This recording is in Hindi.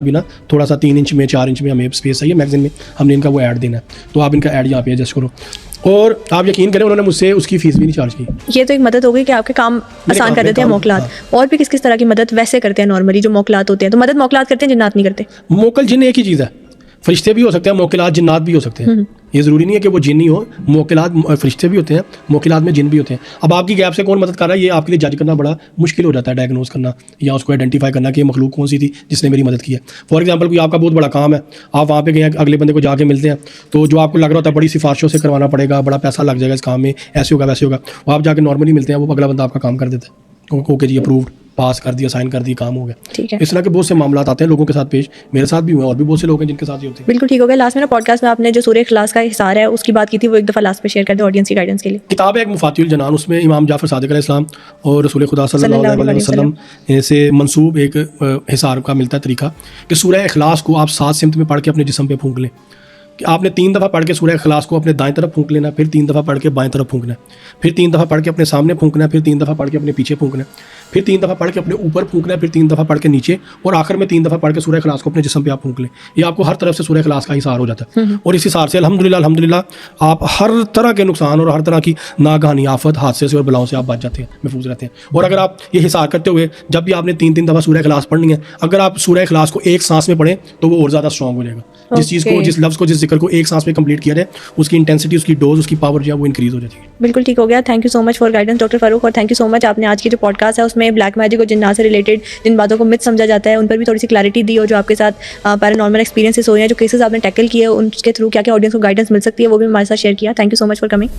भी ना थोड़ा सा 3 इंच में 4 इंच में हमें स्पेस चाहिए मैगजीन में, हमने इनका वो ऐड देना है, तो आप इनका ऐड यहाँ पे एडजस्ट करो। और आप यकीन करें उन्होंने मुझसे उसकी फीस भी नहीं चार्ज की। ये तो एक मदद हो गई कि आपके काम आसान कर देते हैं मोकलात। और भी किस किस तरह की मदद वैसे करते हैं नॉर्मली जो मोकलात होते हैं? तो मदद मोकलात करते हैं, जिन्नात नहीं करते। मोकल जिन एक ही चीज़ है, फरिश्ते भी हो सकते हैं, मोकलात जिन्नात भी हो सकते हैं। ये ज़रूरी नहीं है कि वो जिन ही हो, मोकलात फरिश्ते भी होते हैं, मोकलात में जिन भी होते हैं। अब आपकी गैप से कौन मदद कर रहा है ये आपके लिए जज करना बड़ा मुश्किल हो जाता है, डायग्नोज करना या उसको आइडेंटिफाई करना कि ये मखलूक कौन सी थी जिसने मेरी मदद की है। फॉर एग्जाम्पल कोई आपका बहुत बड़ा काम है, आप वहाँ पे गए, अगले बंदे को जाके मिलते हैं, तो जो आपको लग रहा होता है बड़ी सिफारिशों से करवाना पड़ेगा, बड़ा पैसा लग जाएगा इस काम में, ऐसे होगा वैसे होगा, वो आप जाके नॉर्मली मिलते हैं, वो अगला बंदा आपका काम कर देता है, ओके जी अप्रूव्ड, पास कर दिया, साइन कर दिया, काम हो गया। ठीक है, इस तरह के बहुत से मामला आते हैं लोगों के साथ पेश, मेरे साथ भी हुए और भी बहुत से लोग हैं जिनके साथ ये होते हैं। बिल्कुल ठीक हो गया। लास्ट में ना पॉडकास्ट में आपने जो सूरह इखलास का हिसार है उसकी बात की थी, वो एक दफ़ा लास्ट में शेयर कर दे ऑडियंस की गाइडेंस के लिए। किताब है एक मुफातिहुल जनान, उसमें इमाम जाफ़र सादिक अलैहिस्सलाम और रसूल खुदा सल्लल्लाहु अलैहि वसल्लम से मंसूब एक हिसार का मिलता है तरीका कि सूरह इखलास को आप 7 सिमत में पढ़ के अपने जिस्म पे फूंक लें। कि आपने 3 दफ़ा पढ़ के सूरह इखलास को अपने दाएं तरफ फूंक लेना, फिर 3 दफ़ा पढ़ के बाएं तरफ फूंकना, फिर 3 दफ़ा पढ़ के अपने सामने फूंकना, फिर 3 दफ़ा पढ़ के अपने पीछे फूंकना, फिर 3 दफ़ा पढ़ के अपने ऊपर फूंकना, फिर 3 दफ़ा पढ़ के नीचे, और आखिर में 3 दफ़ा पढ़ के सूरह इखलास को अपने जिस्म पे आप फूंक लें। ये आपको हर तरफ से सूरह इखलास का हिसार हो जाता है। और इस हिसार से अल्हम्दुलिल्लाह आप हर तरह के नुकसान और हर तरह की नागहानी आफत, हादसे से और बलाओं से आप बच जाते हैं, महफूज रहते हैं। और अगर आप ये हिसार करते हुए जब भी आपने 3-3 दफ़ा सूरह इखलास पढ़नी है, अगर आप सूरह इखलास को एक सांस में पढ़ें तो वो और ज़्यादा स्ट्रॉन्ग हो जाएगा। जिस चीज़ को, जिस लफ्ज़ को, जिस जिक्र को एक सांस में कंप्लीट किया जाए, उसकी इंटेंसिटी, उसकी डोज, उसकी पावर जो है वो इंक्रीज हो जाती है। बिल्कुल ठीक हो गया। Thank you so much for guidance doctor Farooq, और थैंक यू सो मच आपने आज की जो पॉडकास्ट है उसमें ब्लैक मैजिक और जिन्नात से रिलेटेड जिन बातों को मिथ समझा जाता है उन पर भी थोड़ी सी क्लैरिटी दी, और जो आपके साथ पैरानॉर्मल एक्सपीरियंसेस हुए हैं, जो केसेस आपने टैकल किए, उनके थ्रू क्या क्या ऑडियंस को गाइडेंस मिल सकती है, वो भी हमारे साथ शेयर किया। Thank you so much for coming.